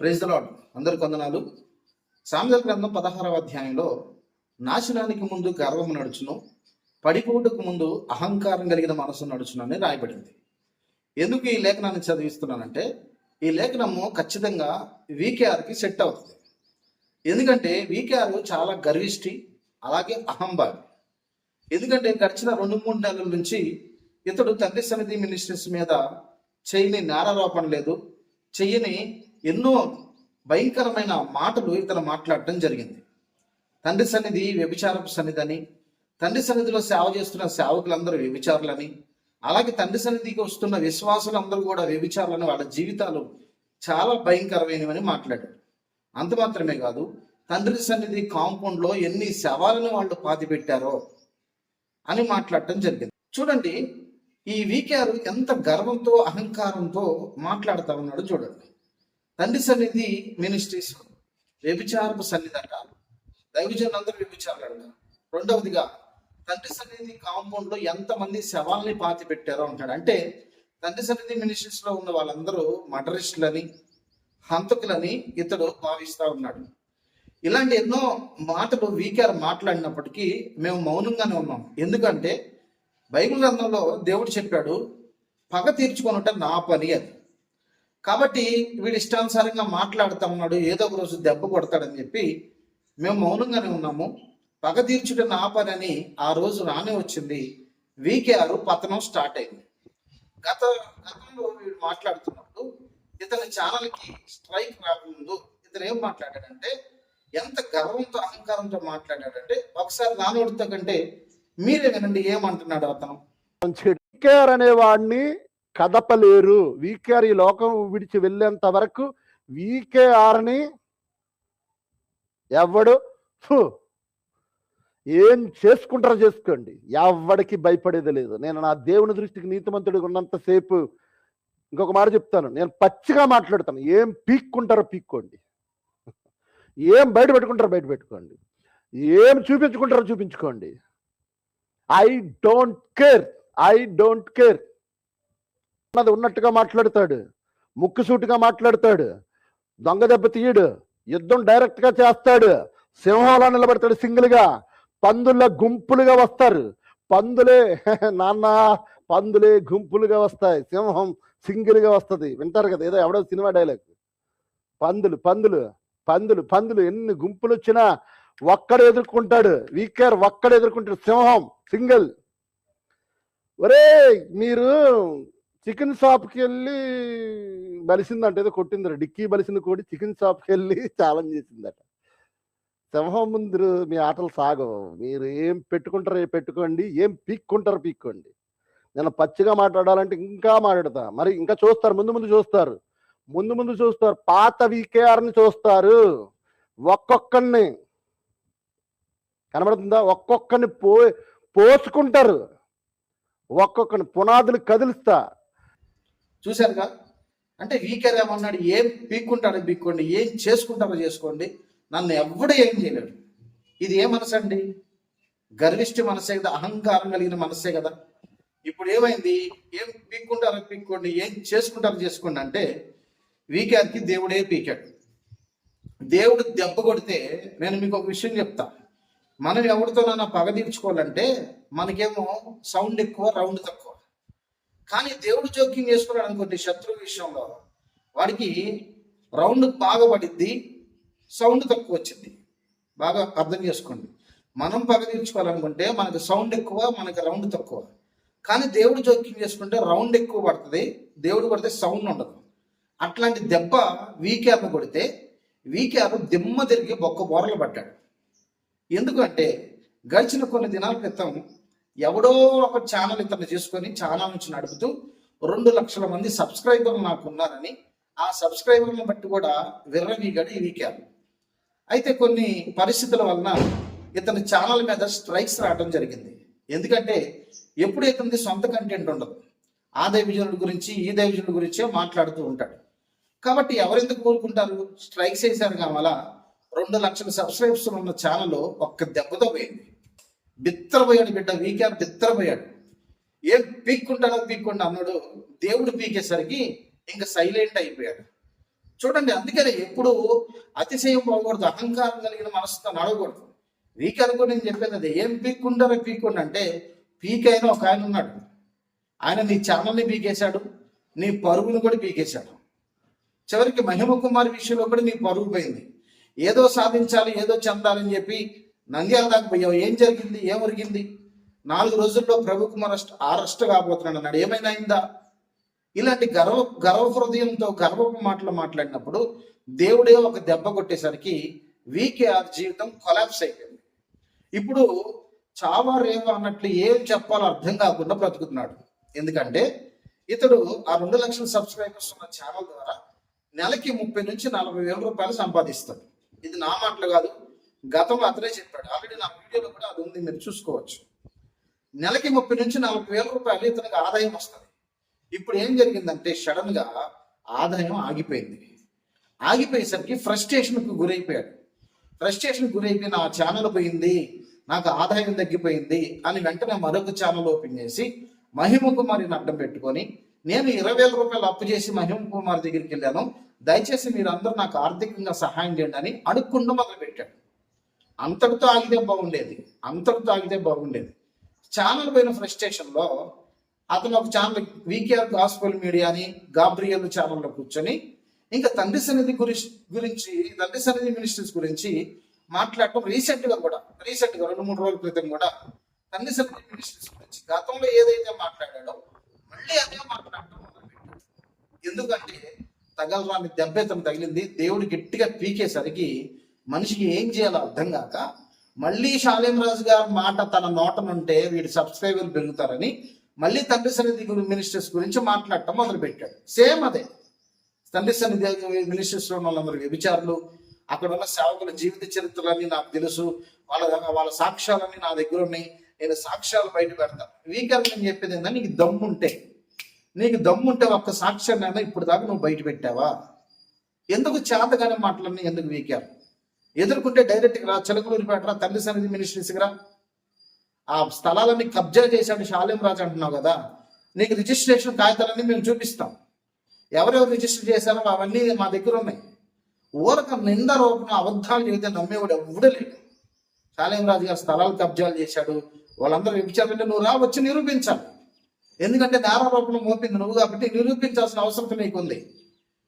Praise the lord. అందరికి వందనాలు. సామెతల గ్రంథం 16వ అధ్యాయంలో నాశనానికి ముందు గర్వం నడుచును, పడిపోటుకు ముందు అహంకారం కలిగిన మనసు నడుచును అని రాయబడింది. ఎందుకు ఈ లేఖనాన్ని చదివిస్తున్నానంటే, ఈ లేఖనము ఖచ్చితంగా వీకేఆర్కి సెట్ అవుతుంది. ఎందుకంటే వీకేఆర్ చాలా గర్విష్టి, అలాగే అహంభావి. ఎందుకంటే గడిచిన 2-3 నెలల నుంచి ఇతడు తండ్రి సన్నిధి మినిస్ట్రీస్ మీద చేయని నేరారోపణ లేదు, చెయ్యని ఎన్నో భయంకరమైన మాటలు ఇతను మాట్లాడటం జరిగింది. తండ్రి సన్నిధి వ్యభిచారపు సన్నిధి అని, తండ్రి సన్నిధిలో సేవ చేస్తున్న సేవకులందరూ వ్యభిచారులని, అలాగే తండ్రి సన్నిధికి వస్తున్న విశ్వాసులందరూ కూడా వ్యభిచారులని, వాళ్ళ జీవితాలు చాలా భయంకరమైనవని మాట్లాడాడు. అంత మాత్రమే కాదు, తండ్రి సన్నిధి కాంపౌండ్లో ఎన్ని శవాలను వాళ్ళు పాతిపెట్టారో అని మాట్లాడటం జరిగింది. చూడండి, ఈ వీకేఆర్ ఎంత గర్వంతో అహంకారంతో మాట్లాడుతూ ఉన్నాడు చూడండి. తండ్రి సన్నిధి మినిస్ట్రీస్ వ్యభిచారపు సన్నిధి అంట, దైవజనులందరూ వ్యభిచారులంట. రెండవదిగా తండ్రి సన్నిధి కాంపౌండ్ లో ఎంతమంది శవాల్ని పాతి పెట్టారో అంటాడు. అంటే తండ్రి సన్నిధి మినిస్ట్రీస్ లో ఉన్న వాళ్ళందరూ మర్డరిస్టులని, హంతకులని ఇతడు భావిస్తూ ఉన్నాడు. ఇలాంటి ఎన్నో మాటలు వీకేఆర్ మాట్లాడినప్పటికీ మేము మౌనంగానే ఉన్నాం. ఎందుకంటే బైబిల్ గ్రంథంలో దేవుడు చెప్పాడు, పగ తీర్చుకొనుట నా పని అని. కాబట్టి వీడు ఇష్టానుసారంగా మాట్లాడుతూ ఉన్నాడు, ఏదో ఒక రోజు దెబ్బ కొడతాడని చెప్పి మేము మౌనంగానే ఉన్నాము. పగ తీర్చుట నా పని అని ఆ రోజు రానే వచ్చింది. వీకేఆర్ పతనం స్టార్ట్ అయింది. గతంలో వీడు మాట్లాడుతున్నప్పుడు ఇతని ఛానల్కి స్ట్రైక్ రాకముందు ఇతను ఏం మాట్లాడాడంటే, ఎంత గర్వంతో అహంకారంతో మాట్లాడాడంటే, ఒకసారి నానోడితో కంటే మీరే వినండి ఏమంటున్నాడు అతను. వీకేఆర్ అనేవాడిని కదపలేరు. వీకేఆర్ ఈ లోకం విడిచి వెళ్ళేంత వరకు వీకేఆర్ని ఎవడు ఏం చేసుకుంటారో చేసుకోండి, ఎవడికి భయపడేది లేదు. నేను నా దేవుని దృష్టికి నీతిమంతుడిగా ఉన్నంతసేపు, ఇంకొక మాట చెప్తాను, నేను పచ్చిగా మాట్లాడతాను. ఏం పీక్కుంటారో పీక్కోండి, ఏం బయట పెట్టుకుంటారో బయట పెట్టుకోండి, ఏం చూపించుకుంటారో చూపించుకోండి. I don't care. అన్నది ఉన్నట్టుగా మాట్లాడతాడు, ముక్కుసూటిగా మాట్లాడతాడు, దొంగ దెబ్బ తీయడు, యుద్ధం డైరెక్ట్ గా చేస్తాడు, సింహంలా నిలబడతాడు సింగిల్గా. పందుల గుంపులుగా వస్తారు, పందులే పందులే గుంపులుగా వస్తాయి, సింహం సింగిల్గా వస్తుంది. వింటారు కదా, ఏదో ఎవడో సినిమా డైలాగ్, పందులు పందులు పందులు పందులు ఎన్ని గుంపులు వచ్చినా ఒక్కడు ఎదుర్కొంటాడు. వీకేఆర్ ఒక్కడు ఎదుర్కొంటాడు, సింహం సింగిల్. ఒరే, మీరు చికెన్ షాప్కి వెళ్ళి బలిసిందంట, ఏదో కొట్టిందట, డిక్కీ బలిసిన కోడి చికెన్ షాప్కి వెళ్ళి ఛాలెంజ్ చేసిందట. సింహం ముందు మీ ఆటలు సాగవు. మీరు ఏం పెట్టుకుంటారో పెట్టుకోండి, ఏం పీక్కుంటారో పీక్కోండి. నేను పచ్చిగా మాట్లాడాలంటే ఇంకా మాట్లాడతా. మరి ఇంకా చూస్తారు, ముందు చూస్తారు, పాత వీకేఆర్ని చూస్తారు. ఒక్కొక్కరిని కనబడుతుందా, ఒక్కొక్కరిని పోసుకుంటారు, ఒక్కొక్కరిని పునాదులు కదిలిస్తా. చూశారుగా, అంటే వీకేఆర్ ఏమన్నాడు, ఏం పీక్కుంటారో పీక్కోండి, ఏం చేసుకుంటారో చేసుకోండి, నన్ను ఎవడు ఏం చేయలేడు. ఇది ఏ మనసు అండి? గర్విష్టి మనసే కదా, అహంకారం కలిగిన మనసే కదా. ఇప్పుడు ఏమైంది, ఏం పీక్కుంటారో పీక్కోండి, ఏం చేసుకుంటారో చేసుకోండి అంటే వీకేఆర్కి దేవుడే పీకాడు. దేవుడు దెబ్బ కొడితే, నేను మీకు ఒక విషయం చెప్తా, మనం ఎవరితోనైనా పగ తీర్చుకోవాలంటే మనకేమో సౌండ్ ఎక్కువ, రౌండ్ తక్కువ. కానీ దేవుడు జోక్యం చేసుకున్నాడు అనుకోండి శత్రువు విషయంలో, వాడికి రౌండ్ బాగా పడిద్ది, సౌండ్ తక్కువ వచ్చింది. బాగా అర్థం చేసుకోండి. మనం పగ తీర్చుకోవాలనుకుంటే మనకు సౌండ్ ఎక్కువ, మనకు రౌండ్ తక్కువ. కానీ దేవుడు జోక్యం చేసుకుంటే రౌండ్ ఎక్కువ పడుతుంది, దేవుడు కొడితే సౌండ్ ఉండదు. అట్లాంటి దెబ్బ వీకేఆర్ను కొడితే వీకేఆర్ దిమ్మ తిరిగి బొక్క బోరలు పడ్డాడు. ఎందుకంటే గడిచిన కొన్ని దినాల క్రితం ఎవడో ఒక ఛానల్ ఇతను చేసుకొని ఛానల్ నుంచి నడుపుతూ 2 లక్షల మంది సబ్స్క్రైబర్లు నాకు ఉన్నారని, ఆ సబ్స్క్రైబర్లను బట్టి కూడా విర్రవీగాడు ఈ వీకేఆర్. అయితే కొన్ని పరిస్థితుల వలన ఇతని ఛానల్ మీద స్ట్రైక్స్ రావడం జరిగింది. ఎందుకంటే ఎప్పుడు ఇతనిది సొంత కంటెంట్ ఉండదు, ఆ దైవజనుడి గురించి ఈ దైవజనుడి గురించే మాట్లాడుతూ ఉంటాడు. కాబట్టి ఎవరెందుకు కోరుకుంటారు, స్ట్రైక్స్ వేశారు కావాలా. 2 లక్షల సబ్స్క్రైబర్స్ ఉన్న ఛానల్ ఒక్క దెబ్బతో పోయింది. బిత్తరపోయాడు బిడ్డ, వీకేఆర్ బిత్తరపోయాడు. ఏం పీక్కుంటాడో పీక్కుండా అన్నాడు. దేవుడు పీకేసరికి ఇంకా సైలెంట్ అయిపోయాడు. చూడండి, అందుకని ఎప్పుడు అతిశయం పోకూడదు, అహంకారం కలిగిన మనసుతో నడవకూడదు. వీక్ అనుకో, నేను చెప్పేది అదే. ఏం పీక్కుంటారో పీక్కుండా అంటే, పీక్ అయినా ఒక ఆయన ఉన్నాడు, ఆయన నీ ఛానల్ని పీకేశాడు, నీ పరుగును కూడా పీకేశాడు. చివరికి మహిమ కుమార్ విషయంలో కూడా నీ పరుగు పోయింది. ఏదో సాధించాలి, ఏదో చెందాలని చెప్పి నంద్యాల దాకా పోయావు. ఏం జరిగింది? ఏం ఒరిగింది? 4 రోజుల్లో ప్రభు కుమార్ అరెస్ట్ కాబోతున్నాడు అన్నాడు, ఏమైనా అయిందా? ఇలాంటి గర్వ హృదయంతో గర్వపు మాటలు మాట్లాడినప్పుడు దేవుడే ఒక దెబ్బ కొట్టేసరికి వీకేఆర్ జీవితం కొలాప్స్ అయిపోయింది. ఇప్పుడు చావా రేవా అన్నట్లు ఏం చెప్పాలో అర్థం కాకుండా బ్రతుకుతున్నాడు. ఎందుకంటే ఇతడు ఆ 2 లక్షల సబ్స్క్రైబర్స్ ఉన్న ఛానల్ ద్వారా నెలకి 30 నుంచి 40 వేల రూపాయలు సంపాదిస్తాడు. ఇది నా మాటలు కాదు, గతంలో అతనే చెప్పాడు. ఆల్రెడీ నా వీడియోలో కూడా అది ఉంది, మీరు చూసుకోవచ్చు. నెలకి 30 నుంచి 40 వేల రూపాయలు ఇతనికి ఆదాయం వస్తుంది. ఇప్పుడు ఏం జరిగిందంటే సడన్ గా ఆదాయం ఆగిపోయింది. ఆగిపోయేసరికి ఫ్రస్ట్రేషన్కు గురైపోయాడు. ఫ్రస్ట్రేషన్ గురైపోయి నా ఛానల్ పోయింది, నాకు ఆదాయం తగ్గిపోయింది అని వెంటనే మరొక ఛానల్ ఓపెన్ చేసి మహిమ కుమారిని అడ్డం పెట్టుకొని, నేను 20,000 రూపాయలు అప్పు చేసి మహిమ కుమార్ దగ్గరికి వెళ్ళాను, దయచేసి మీరు అందరూ నాకు ఆర్థికంగా సహాయం చేయండి అని అడుక్కుండా మొదలు పెట్టాడు. అంతటితో ఆగితే బాగుండేది. ఛానల్ పోయిన ఫ్రస్ట్రేషన్లో అతను ఒక ఛానల్ వీకేఆర్ గాస్పెల్ మీడియా అని గాబ్రియల్ ఛానల్లో కూర్చొని ఇంకా తండ్రి సన్నిధి గురించి తండ్రి సన్నిధి మినిస్ట్రీస్ గురించి మాట్లాడటం రీసెంట్ గా 2-3 రోజుల క్రితం కూడా తండ్రి సన్నిధి మినిస్ట్రీస్ గురించి గతంలో ఏదైతే మాట్లాడాడో మళ్ళీ అదే మాట్లాడటం మొదలుపెట్టాడు. ఎందుకంటే తగలరాని దెబ్బ ఇతను తగిలింది. దేవుడు గట్టిగా పీకేసరికి మనిషికి ఏం చేయాలో అర్థం కాక మళ్ళీ షాలేం రాజు గారి మాట తన నోటనుంటే వీడి సబ్స్క్రైబర్లు పెరుగుతారని మళ్ళీ తండ్రి సన్నిధి మినిస్టర్స్ గురించి మాట్లాడటం మొదలు పెట్టాడు. సేమ్ అదే, తండ్రి సన్నిధి మినిస్టర్స్ లో ఉన్న వాళ్ళందరూ వ్యభిచారులు, అక్కడ ఉన్న సేవకుల జీవిత చరిత్రలన్నీ నాకు తెలుసు, వాళ్ళ సాక్ష్యాలన్నీ నా దగ్గర ఉన్నాయి, నేను సాక్ష్యాలు బయట పెడతాను. వీకెండ్ నేను చెప్పేది ఏంటంటే, నీకు దమ్ముంటే ఒక్క సాక్ష్యాన్ని అయినా ఇప్పుడు దాకా నువ్వు బయట పెట్టావా? ఎందుకు చేతగానే మాటలన్నీ ఎందుకు వీకారు? ఎదుర్కొంటే డైరెక్ట్గా రా, చిలకలూరిపేట రా, తండ్రి సన్నిధి మినిస్ట్రీస్కి రా. ఆ స్థలాలన్నీ కబ్జా చేశాడు షాలేం రాజు అంటున్నావు కదా, నీకు రిజిస్ట్రేషన్ కాగితాలన్నీ మేము చూపిస్తాం. ఎవరెవరు రిజిస్టర్ చేశారో అవన్నీ మా దగ్గర ఉన్నాయి. ఊరక నిందారోపణ అబద్ధాలు చెబితే నమ్మేవాడు ఎవడూ లేడు. షాలేం రాజు గారు స్థలాలు కబ్జాలు చేశాడు, వాళ్ళందరూ విచారంటే నువ్వు రా, వచ్చి నిరూపించాలి. ఎందుకంటే నేరారోపణ మోపింది నువ్వు కాబట్టి నిరూపించాల్సిన అవసరం నీకుంది.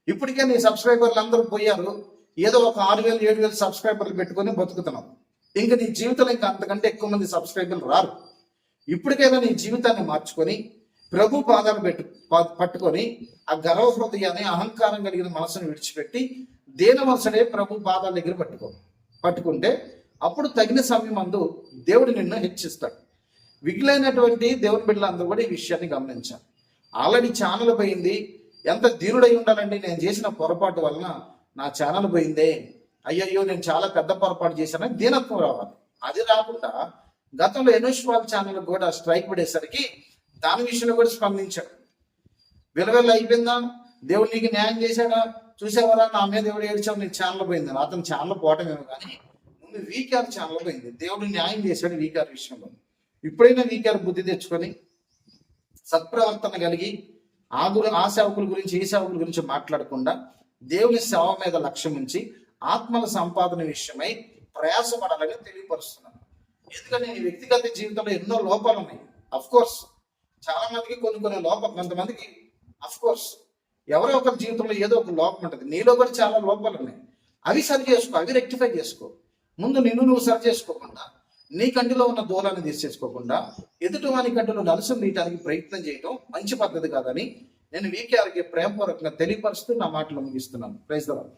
ఇప్పటికే నీ సబ్స్క్రైబర్లు అందరూ పోయారు, ఏదో ఒక 6,000-7,000 సబ్స్క్రైబర్లు పెట్టుకొని బతుకుతున్నావు. ఇంకా నీ జీవితంలో ఇంకా అంతకంటే ఎక్కువ మంది సబ్స్క్రైబర్లు రారు. ఇప్పటికైనా నీ జీవితాన్ని మార్చుకొని ప్రభు పాదాలు పట్టుకొని ఆ గర్వ హృదయాన్ని, అహంకారం కలిగిన మనసును విడిచిపెట్టి దేన మనసునే ప్రభు పాదాల దగ్గర పట్టుకుంటే అప్పుడు తగిన సమయం అందు దేవుడు నిన్ను హెచ్చిస్తాడు. విగులైనటువంటి దేవుని బిడ్డలందరూ కూడా ఈ విషయాన్ని గమనించాలి. ఆల్రెడీ ఛానల్ పోయింది, ఎంత ధీరుడై ఉండాలండి. నేను చేసిన పొరపాటు వలన నా ఛానల్ పోయిందే, అయ్యయ్యో నేను చాలా పెద్ద పొరపాటు చేశానని దీనత్వం రావాలి. అది రాకుండా గతంలో ఎనోష్వాల్ ఛానల్ కూడా స్ట్రైక్ పడేసరికి దాని విషయంలో కూడా స్పందించాడు. విలువెల్లు అయిపోయిందా, దేవుడు నీకు న్యాయం చేశాడా, చూసేవారా నా మీద దేవుడు ఏడ్చావు, నీ ఛానల్ పోయింది. అతని ఛానల్ పోవటమేమో కానీ ముందు వీకేఆర్ ఛానల్ పోయింది. దేవుడు న్యాయం చేశాడు వీకేఆర్ విషయంలో. ఇప్పుడైనా వీకేఆర్ బుద్ధి తెచ్చుకొని సత్ప్రవర్తన కలిగి ఆ సేవకుల గురించి ఈ సేవకుల గురించి మాట్లాడకుండా దేవుని సేవ మీద లక్ష్యం ఉంచి ఆత్మల సంపాదన విషయమై ప్రయాసపడాలని తెలియపరుస్తున్నాను. ఎందుకంటే నీ వ్యక్తిగత జీవితంలో ఎన్నో లోపాలు ఉన్నాయి. అఫ్ కోర్స్ చాలా మందికి కొన్ని లోపాలు, కొంతమందికి అఫ్ కోర్స్ ఎవరో ఒకరి జీవితంలో ఏదో ఒక లోపం ఉంటుంది. నీలో కూడా చాలా లోపాలు ఉన్నాయి. అవి సరి చేసుకో, అవి రెక్టిఫై చేసుకో. ముందు నువ్వు సరి చేసుకోకుండా, నీ కంటిలో ఉన్న దూలాన్ని తీసేసుకోకుండా ఎదుటి వాని కంటిలో నలుసును తీయటానికి ప్రయత్నం చేయడం మంచి పద్ధతి కాదని నేను వీకేఆర్కి ప్రేమపూర్వకంగా తెలియపరుస్తూ నా మాటలు ముగిస్తున్నాను. Praise the lord.